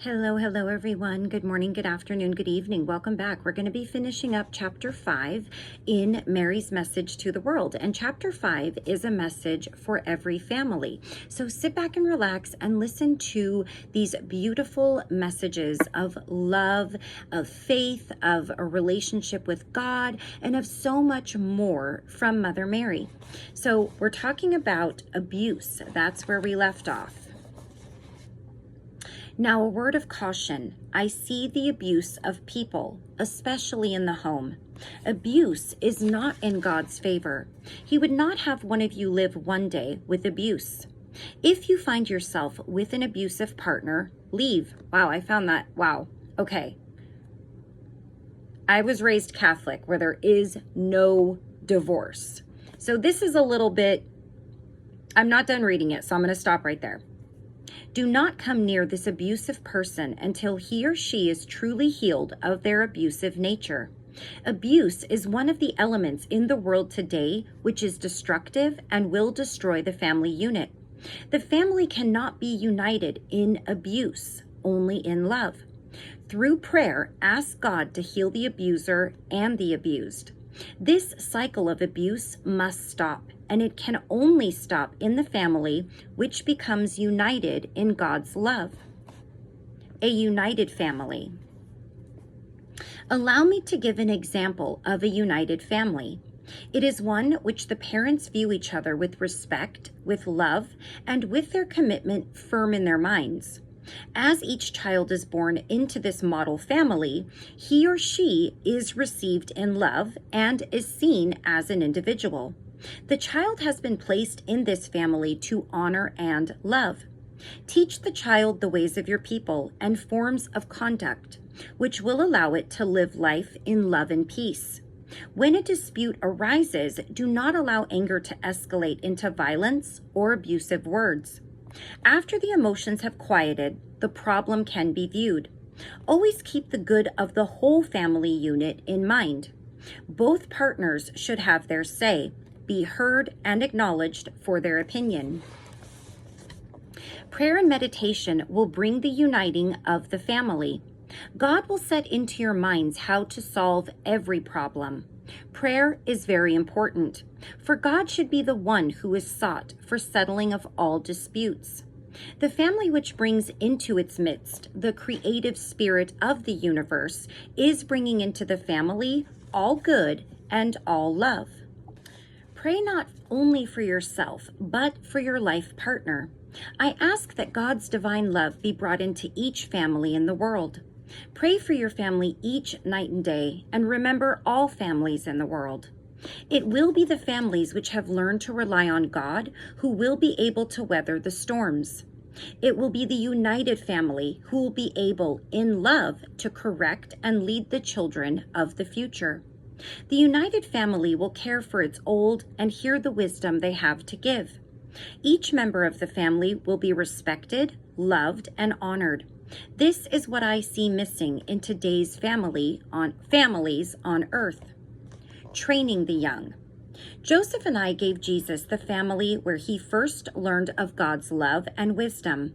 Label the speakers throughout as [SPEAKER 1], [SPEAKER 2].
[SPEAKER 1] Hello, hello everyone. Good morning, good afternoon, good evening. Welcome back. We're going to be finishing up chapter 5 in Mary's message to the world. And chapter 5 is a message for every family. So sit back and relax and listen to these beautiful messages of love, of faith, of a relationship with God, and of so much more from Mother Mary. So we're talking about abuse. That's where we left off. Now, a word of caution. I see the abuse of people, especially in the home. Abuse is not in God's favor. He would not have one of you live one day with abuse. If you find yourself with an abusive partner, leave. Wow, I found that. Wow. Okay. I was raised Catholic where there is no divorce. So this is a little bit, I'm not done reading it, so I'm going to stop right there. Do not come near this abusive person until he or she is truly healed of their abusive nature. Abuse is one of the elements in the world today which is destructive and will destroy the family unit. The family cannot be united in abuse, only in love. Through prayer, ask God to heal the abuser and the abused. This cycle of abuse must stop, and it can only stop in the family, which becomes united in God's love. A united family. Allow me to give an example of a united family. It is one which the parents view each other with respect, with love, and with their commitment firm in their minds. As each child is born into this model family, he or she is received in love and is seen as an individual. The child has been placed in this family to honor and love. Teach the child the ways of your people and forms of conduct, which will allow it to live life in love and peace. When a dispute arises, do not allow anger to escalate into violence or abusive words. After the emotions have quieted, the problem can be viewed. Always keep the good of the whole family unit in mind. Both partners should have their say, be heard and acknowledged for their opinion. Prayer and meditation will bring the uniting of the family. God will set into your minds how to solve every problem. Prayer is very important, for God should be the one who is sought for settling of all disputes. The family which brings into its midst the creative spirit of the universe is bringing into the family all good and all love. Pray not only for yourself, but for your life partner. I ask that God's divine love be brought into each family in the world. Pray for your family each night and day, and remember all families in the world. It will be the families which have learned to rely on God who will be able to weather the storms. It will be the united family who will be able, in love, to correct and lead the children of the future. The united family will care for its old and hear the wisdom they have to give. Each member of the family will be respected, loved, and honored. This is what I see missing in today's families on earth. Training the young. Joseph and I gave Jesus the family where he first learned of God's love and wisdom.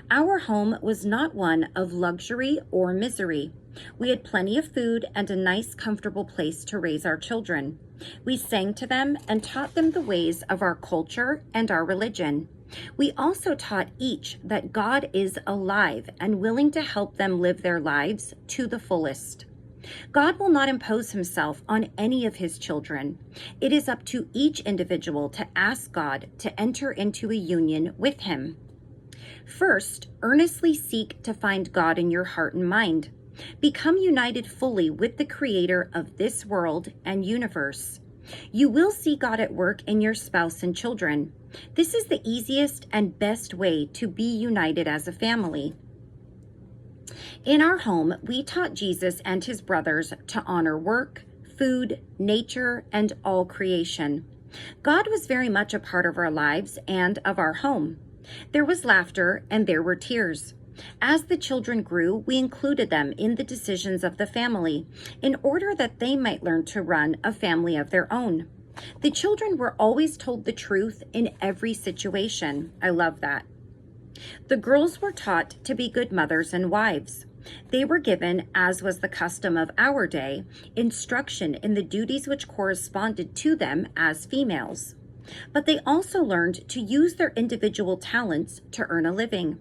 [SPEAKER 1] Our home was not one of luxury or misery. We had plenty of food and a nice, comfortable place to raise our children. We sang to them and taught them the ways of our culture and our religion. We also taught each that God is alive and willing to help them live their lives to the fullest. God will not impose himself on any of his children. It is up to each individual to ask God to enter into a union with him. First, earnestly seek to find God in your heart and mind. Become united fully with the Creator of this world and universe. You will see God at work in your spouse and children. This is the easiest and best way to be united as a family. In our home, we taught Jesus and his brothers to honor work, food, nature, and all creation. God was very much a part of our lives and of our home. There was laughter and there were tears. As the children grew, we included them in the decisions of the family in order that they might learn to run a family of their own. The children were always told the truth in every situation. I love that. The girls were taught to be good mothers and wives. They were given, as was the custom of our day, instruction in the duties which corresponded to them as females. But they also learned to use their individual talents to earn a living,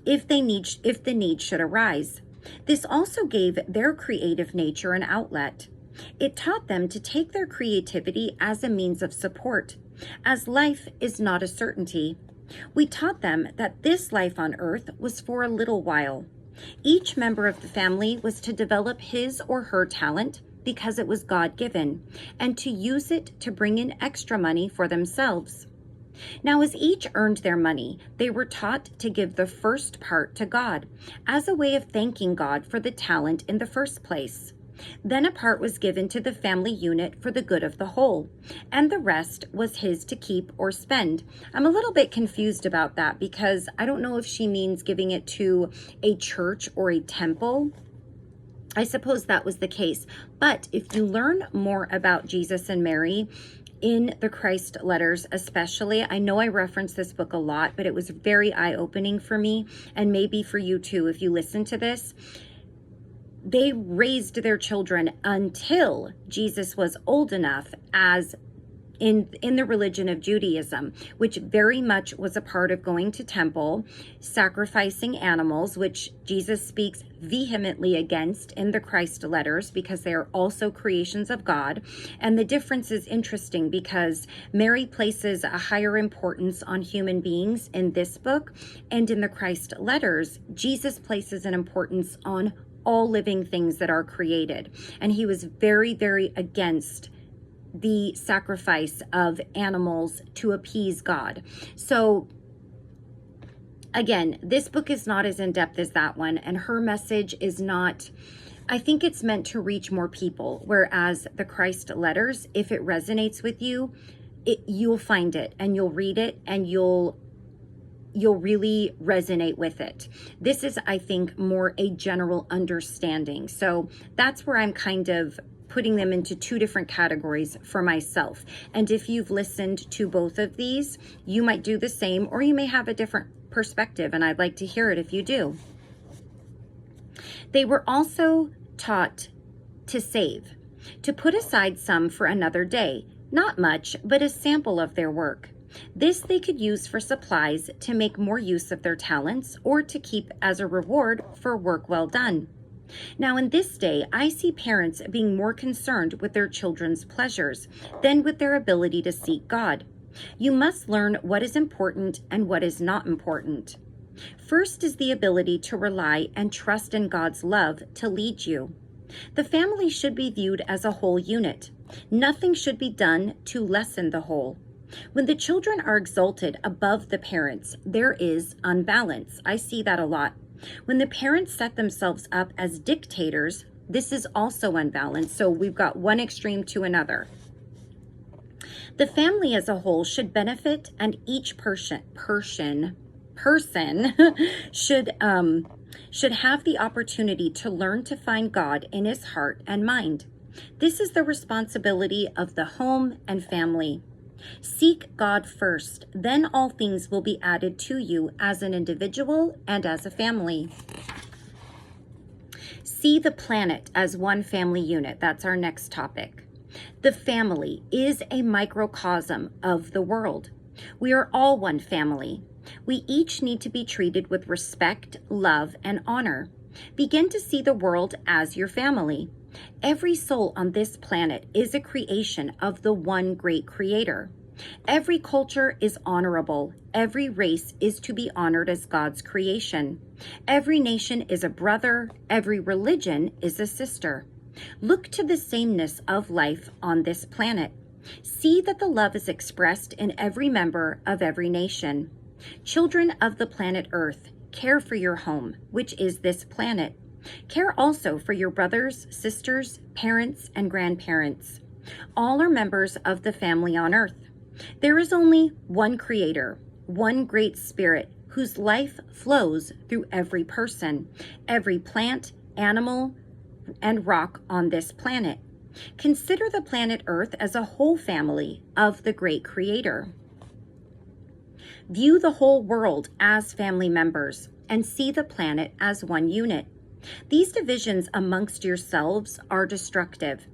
[SPEAKER 1] if the need should arise. This also gave their creative nature an outlet. It taught them to take their creativity as a means of support, as life is not a certainty. We taught them that this life on earth was for a little while. Each member of the family was to develop his or her talent because it was God-given, and to use it to bring in extra money for themselves. Now, as each earned their money, they were taught to give the first part to God, as a way of thanking God for the talent in the first place. Then a part was given to the family unit for the good of the whole, and the rest was his to keep or spend. I'm a little bit confused about that because I don't know if she means giving it to a church or a temple. I suppose that was the case. But if you learn more about Jesus and Mary in the Christ letters especially, I know I reference this book a lot, but it was very eye-opening for me, and maybe for you too if you listen to this. They raised their children until Jesus was old enough, as in the religion of Judaism, which very much was a part of going to temple, sacrificing animals, which Jesus speaks vehemently against in the Christ letters because they are also creations of God. And the difference is interesting because Mary places a higher importance on human beings in this book, and in the Christ letters, Jesus places an importance on all living things that are created. And he was very, very against the sacrifice of animals to appease God. So again, this book is not as in-depth as that one, and her message is not, I think it's meant to reach more people, whereas the Christ letters, if it resonates with you, you'll find it and you'll read it and you'll really resonate with it. This is, I think, more a general understanding. So that's where I'm kind of putting them into two different categories for myself. And if you've listened to both of these, you might do the same, or you may have a different perspective, and I'd like to hear it if you do. They were also taught to save, to put aside some for another day, not much, but a sample of their work. This they could use for supplies to make more use of their talents, or to keep as a reward for work well done. Now, in this day, I see parents being more concerned with their children's pleasures than with their ability to seek God. You must learn what is important and what is not important. First is the ability to rely and trust in God's love to lead you. The family should be viewed as a whole unit. Nothing should be done to lessen the whole. When the children are exalted above the parents, there is unbalance. I see that a lot. When the parents set themselves up as dictators, this is also unbalanced. So we've got one extreme to another. The family as a whole should benefit, and each person should have the opportunity to learn to find God in his heart and mind. This is the responsibility of the home and family. Seek God first, then all things will be added to you as an individual and as a family. See the planet as one family unit. That's our next topic. The family is a microcosm of the world. We are all one family. We each need to be treated with respect, love, and honor. Begin to see the world as your family. Every soul on this planet is a creation of the one great creator. Every culture is honorable. Every race is to be honored as God's creation. Every nation is a brother. Every religion is a sister. Look to the sameness of life on this planet. See that the love is expressed in every member of every nation. Children of the planet Earth, care for your home, which is this planet. Care also for your brothers, sisters, parents, and grandparents. All are members of the family on earth. There is only one creator, one great spirit, whose life flows through every person, every plant, animal, and rock on this planet. Consider the planet Earth as a whole family of the great creator. View the whole world as family members and see the planet as one unit. These divisions amongst yourselves are destructive.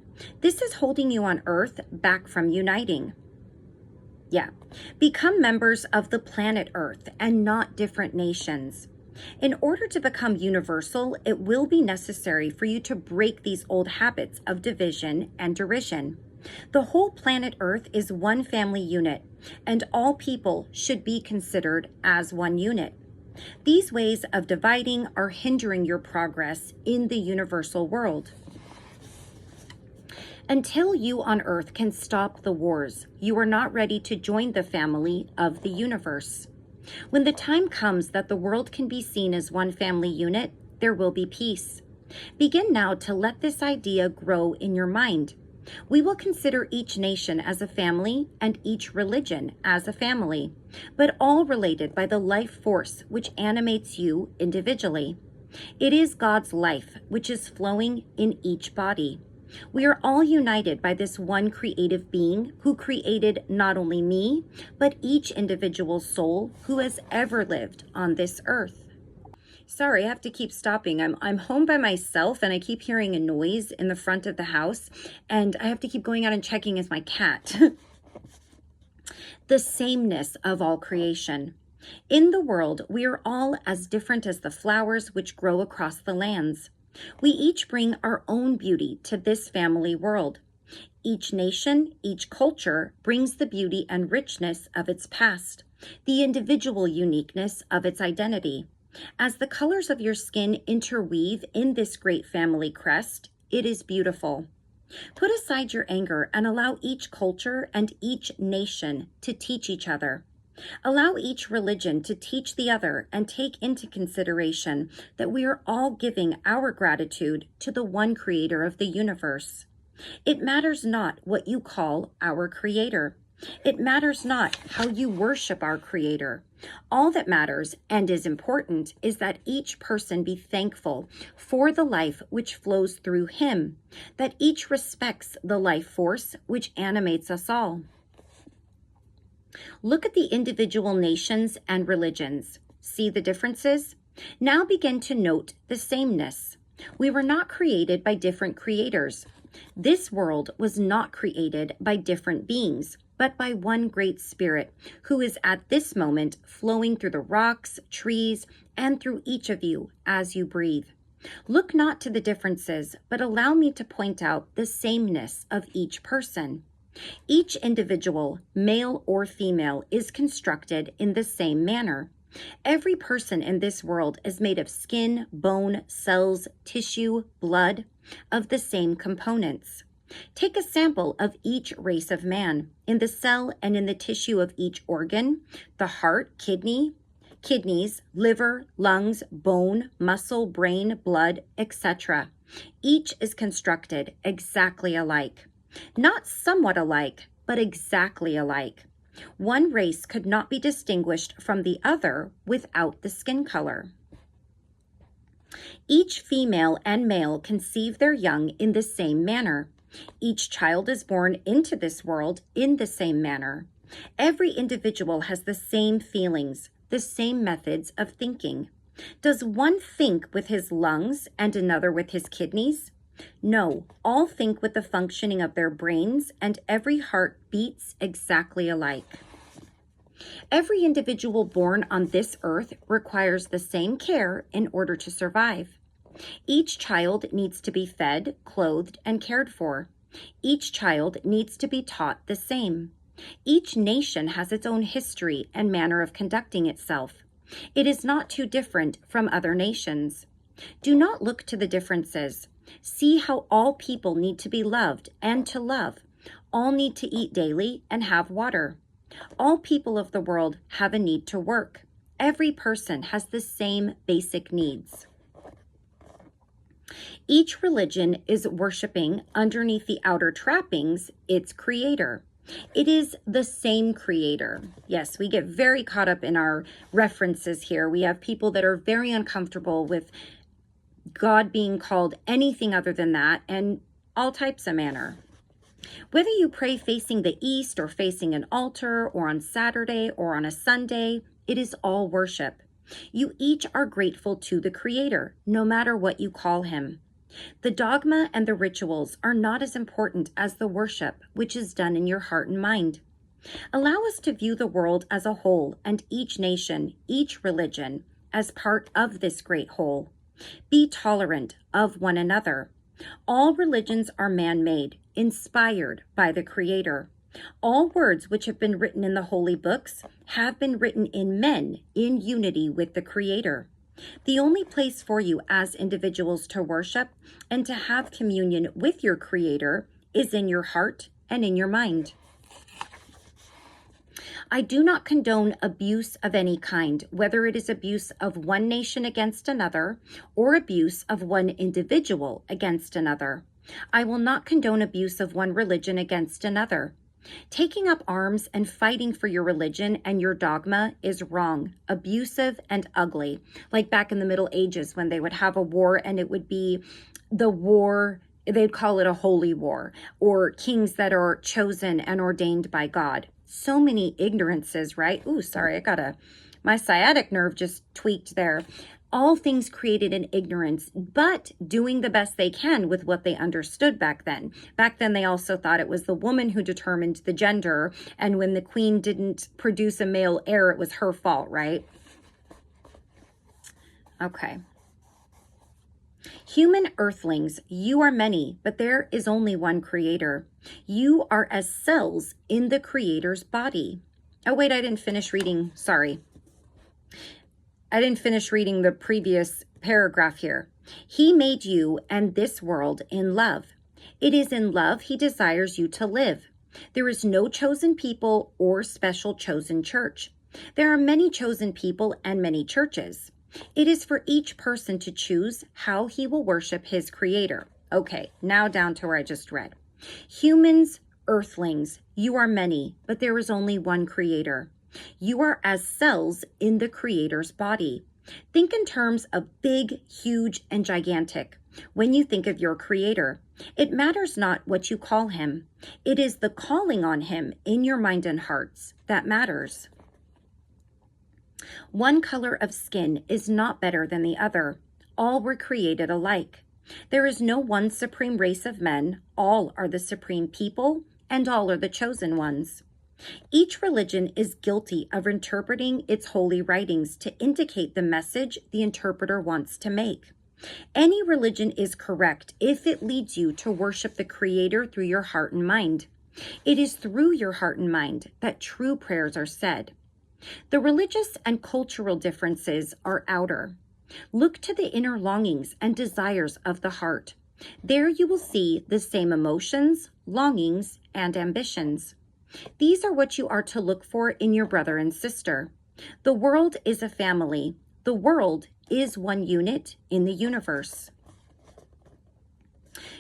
[SPEAKER 1] This is holding you on Earth back from uniting. Yeah. Become members of the planet Earth and not different nations. In order to become universal, it will be necessary for you to break these old habits of division and derision. The whole planet Earth is one family unit, and all people should be considered as one unit. These ways of dividing are hindering your progress in the universal world. Until you on Earth can stop the wars, you are not ready to join the family of the universe. When the time comes that the world can be seen as one family unit, there will be peace. Begin now to let this idea grow in your mind. We will consider each nation as a family and each religion as a family, but all related by the life force which animates you individually. It is God's life which is flowing in each body. We are all united by this one creative being who created not only me, but each individual soul who has ever lived on this earth. Sorry, I have to keep stopping. I'm home by myself and I keep hearing a noise in the front of the house and I have to keep going out and checking as my cat. The sameness of all creation. In the world, we are all as different as the flowers which grow across the lands. We each bring our own beauty to this family world. Each nation, each culture brings the beauty and richness of its past, the individual uniqueness of its identity. As the colors of your skin interweave in this great family crest, it is beautiful. Put aside your anger and allow each culture and each nation to teach each other. Allow each religion to teach the other and take into consideration that we are all giving our gratitude to the one creator of the universe. It matters not what you call our creator. It matters not how you worship our creator. All that matters and is important is that each person be thankful for the life which flows through him, that each respects the life force which animates us all. Look at the individual nations and religions. See the differences? Now begin to note the sameness. We were not created by different creators. This world was not created by different beings, but by one great spirit, who is at this moment flowing through the rocks, trees, and through each of you as you breathe. Look not to the differences, but allow me to point out the sameness of each person. Each individual, male or female, is constructed in the same manner. Every person in this world is made of skin, bone, cells, tissue, blood, of the same components. Take a sample of each race of man. In the cell and in the tissue of each organ, the heart, kidneys, liver, lungs, bone, muscle, brain, blood, etc. Each is constructed exactly alike. Not somewhat alike, but exactly alike. One race could not be distinguished from the other without the skin color. Each female and male conceive their young in the same manner. Each child is born into this world in the same manner. Every individual has the same feelings, the same methods of thinking. Does one think with his lungs and another with his kidneys? No, all think with the functioning of their brains, and every heart beats exactly alike. Every individual born on this earth requires the same care in order to survive. Each child needs to be fed, clothed, and cared for. Each child needs to be taught the same. Each nation has its own history and manner of conducting itself. It is not too different from other nations. Do not look to the differences. See how all people need to be loved and to love. All need to eat daily and have water. All people of the world have a need to work. Every person has the same basic needs. Each religion is worshiping, underneath the outer trappings, its creator. It is the same creator. Yes, we get very caught up in our references here. We have people that are very uncomfortable with God being called anything other than that, and all types of manner. Whether you pray facing the east or facing an altar or on Saturday or on a Sunday, it is all worship. You each are grateful to the Creator, no matter what you call him. The dogma and the rituals are not as important as the worship, which is done in your heart and mind. Allow us to view the world as a whole and each nation, each religion, as part of this great whole. Be tolerant of one another. All religions are man-made, inspired by the Creator. All words which have been written in the holy books have been written in men in unity with the Creator. The only place for you as individuals to worship and to have communion with your Creator is in your heart and in your mind. I do not condone abuse of any kind, whether it is abuse of one nation against another or abuse of one individual against another. I will not condone abuse of one religion against another. Taking up arms and fighting for your religion and your dogma is wrong, abusive, and ugly. Like back in the Middle Ages when they would have a war and it would be the war, they'd call it a holy war, or kings that are chosen and ordained by God. So many ignorances, right? Ooh, sorry, my sciatic nerve just tweaked there. All things created in ignorance, but doing the best they can with what they understood back then. Back then, they also thought it was the woman who determined the gender, and when the queen didn't produce a male heir, it was her fault, right? Okay. Human earthlings, you are many, but there is only one Creator. You are as cells in the Creator's body. Oh, wait, I didn't finish reading. Sorry. I didn't finish reading the previous paragraph here. He made you and this world in love. It is in love he desires you to live. There is no chosen people or special chosen church. There are many chosen people and many churches. It is for each person to choose how he will worship his Creator. Okay, now down to where I just read. Humans, earthlings, you are many, but there is only one Creator. You are as cells in the Creator's body. Think in terms of big, huge, and gigantic. When you think of your Creator, it matters not what you call him. It is the calling on him in your mind and hearts that matters. One color of skin is not better than the other. All were created alike. There is no one supreme race of men. All are the supreme people, and all are the chosen ones. Each religion is guilty of interpreting its holy writings to indicate the message the interpreter wants to make. Any religion is correct if it leads you to worship the Creator through your heart and mind. It is through your heart and mind that true prayers are said. The religious and cultural differences are outer. Look to the inner longings and desires of the heart. There you will see the same emotions, longings, and ambitions. These are what you are to look for in your brother and sister. The world is a family. The world is one unit in the universe.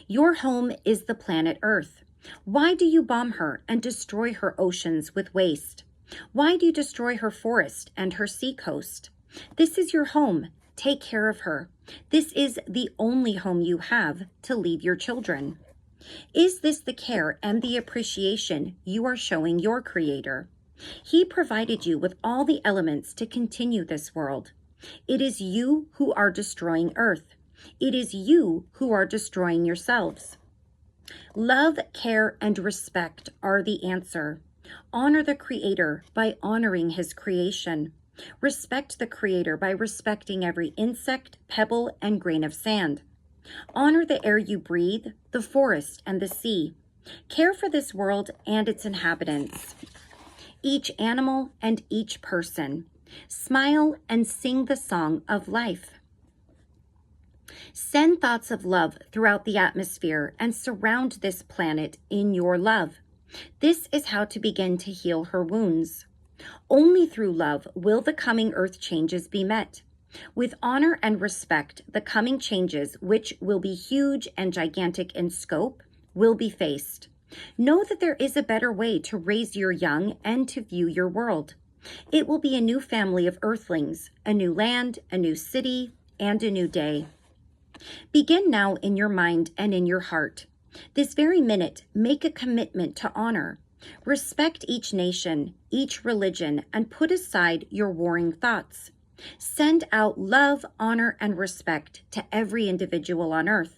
[SPEAKER 1] Your home is the planet Earth. Why do you bomb her and destroy her oceans with waste? Why do you destroy her forest and her sea coast? This is your home. Take care of her. This is the only home you have to leave your children. Is this the care and the appreciation you are showing your Creator? He provided you with all the elements to continue this world. It is you who are destroying Earth. It is you who are destroying yourselves. Love, care, and respect are the answer. Honor the Creator by honoring his creation. Respect the Creator by respecting every insect, pebble, and grain of sand. Honor the air you breathe, the forest, and the sea. Care for this world and its inhabitants, each animal and each person. Smile and sing the song of life. Send thoughts of love throughout the atmosphere and surround this planet in your love. This is how to begin to heal her wounds. Only through love will the coming earth changes be met. With honor and respect, the coming changes, which will be huge and gigantic in scope, will be faced. Know that there is a better way to raise your young and to view your world. It will be a new family of earthlings, a new land, a new city, and a new day. Begin now in your mind and in your heart. This very minute, make a commitment to honor. Respect each nation, each religion, and put aside your warring thoughts. Send out love, honor, and respect to every individual on earth.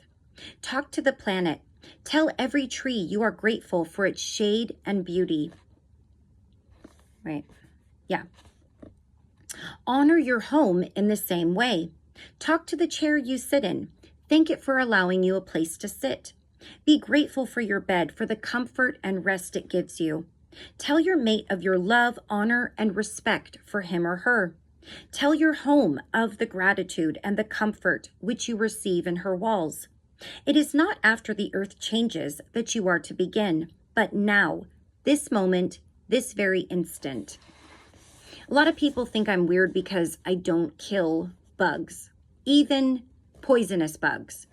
[SPEAKER 1] Talk to the planet. Tell every tree you are grateful for its shade and beauty. Right? Yeah. Honor your home in the same way. Talk to the chair you sit in. Thank it for allowing you a place to sit. Be grateful for your bed, for the comfort and rest it gives you. Tell your mate of your love, honor, and respect for him or her. Tell your home of the gratitude and the comfort which you receive in her walls. It is not after the earth changes that you are to begin, but now, this moment, this very instant. A lot of people think I'm weird because I don't kill bugs, even poisonous bugs.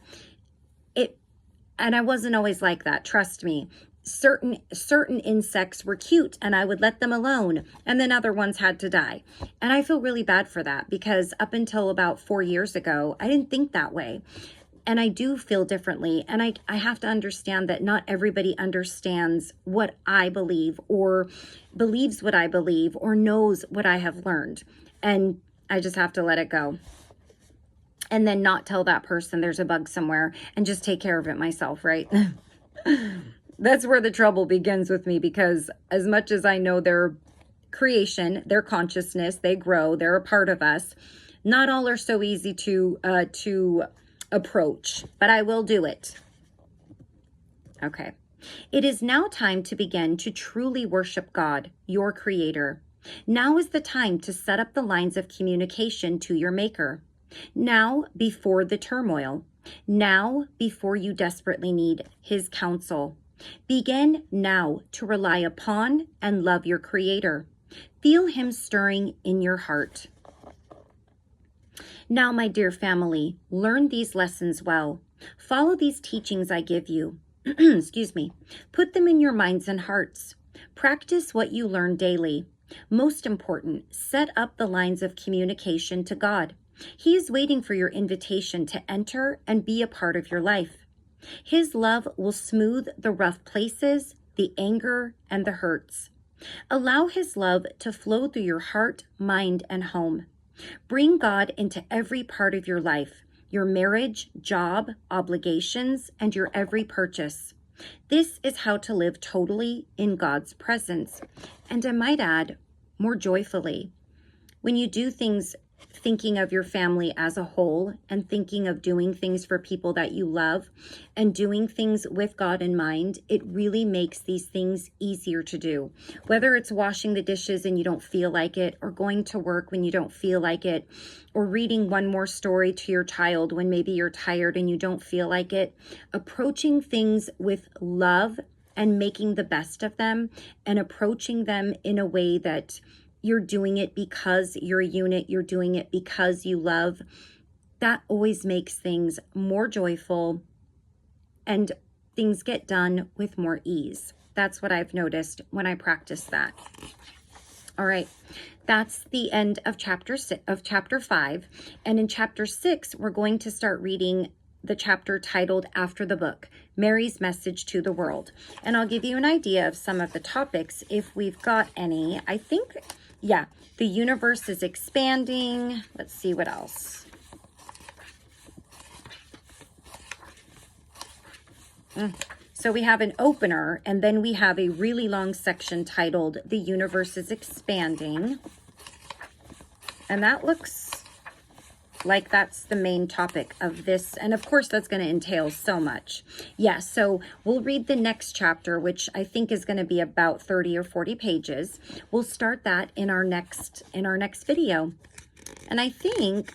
[SPEAKER 1] And I wasn't always like that, trust me. Certain insects were cute and I would let them alone, and then other ones had to die. And I feel really bad for that because up until about 4 years ago, I didn't think that way. And I do feel differently. And I have to understand that not everybody understands what I believe or believes what I believe or knows what I have learned. And I just have to let it go. And then not tell that person there's a bug somewhere and just take care of it myself, right? That's where the trouble begins with me, because as much as I know their creation, their consciousness, they grow, they're a part of us. Not all are so easy to approach, but I will do it. Okay. It is now time to begin to truly worship God, your creator. Now is the time to set up the lines of communication to your maker. Now, before the turmoil. Now, before you desperately need his counsel. Begin now to rely upon and love your creator. Feel him stirring in your heart. Now, my dear family, learn these lessons well. Follow these teachings I give you. Excuse me. Put them in your minds and hearts. Practice what you learn daily. Most important, set up the lines of communication to God. He is waiting for your invitation to enter and be a part of your life. His love will smooth the rough places, the anger, and the hurts. Allow his love to flow through your heart, mind, and home. Bring God into every part of your life, your marriage, job, obligations, and your every purchase. This is how to live totally in God's presence. And I might add, more joyfully. When you do things thinking of your family as a whole and thinking of doing things for people that you love and doing things with God in mind, it really makes these things easier to do. Whether it's washing the dishes and you don't feel like it, or going to work when you don't feel like it, or reading one more story to your child when maybe you're tired and you don't feel like it, approaching things with love and making the best of them and approaching them in a way that you're doing it because you're a unit, you're doing it because you love, that always makes things more joyful and things get done with more ease. That's what I've noticed when I practice that. All right, that's the end of chapter 5. And in chapter 6, we're going to start reading the chapter titled After the Book, Mary's Message to the World. And I'll give you an idea of some of the topics if we've got any. I think, yeah, the universe is expanding. Let's see what else. So we have an opener, and then we have a really long section titled The Universe is Expanding. And that looks like that's the main topic of this. And of course, that's going to entail so much. Yeah, so we'll read the next chapter, which I think is going to be about 30 or 40 pages. We'll start that in our next video. And I think,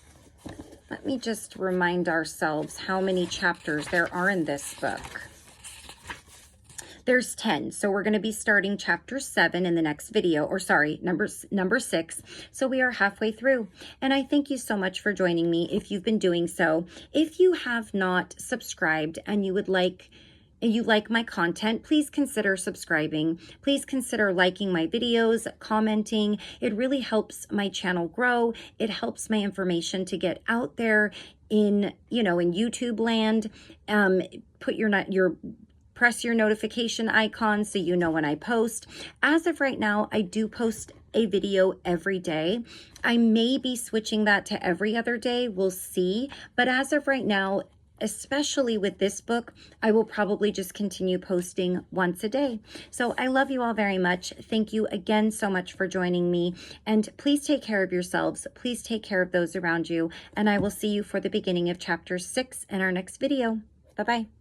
[SPEAKER 1] let me just remind ourselves how many chapters there are in this book. There's 10, so we're going to be starting chapter 7 in the next video, or sorry, number 6. So we are halfway through, and I thank you so much for joining me if you've been doing so. If you have not subscribed and you like my content, please consider subscribing. Please consider liking my videos, commenting. It really helps my channel grow. It helps my information to get out there in YouTube land. Put your Press your notification icon so you know when I post. As of right now, I do post a video every day. I may be switching that to every other day. We'll see. But as of right now, especially with this book, I will probably just continue posting once a day. So I love you all very much. Thank you again so much for joining me. And please take care of yourselves. Please take care of those around you. And I will see you for the beginning of chapter 6 in our next video. Bye-bye.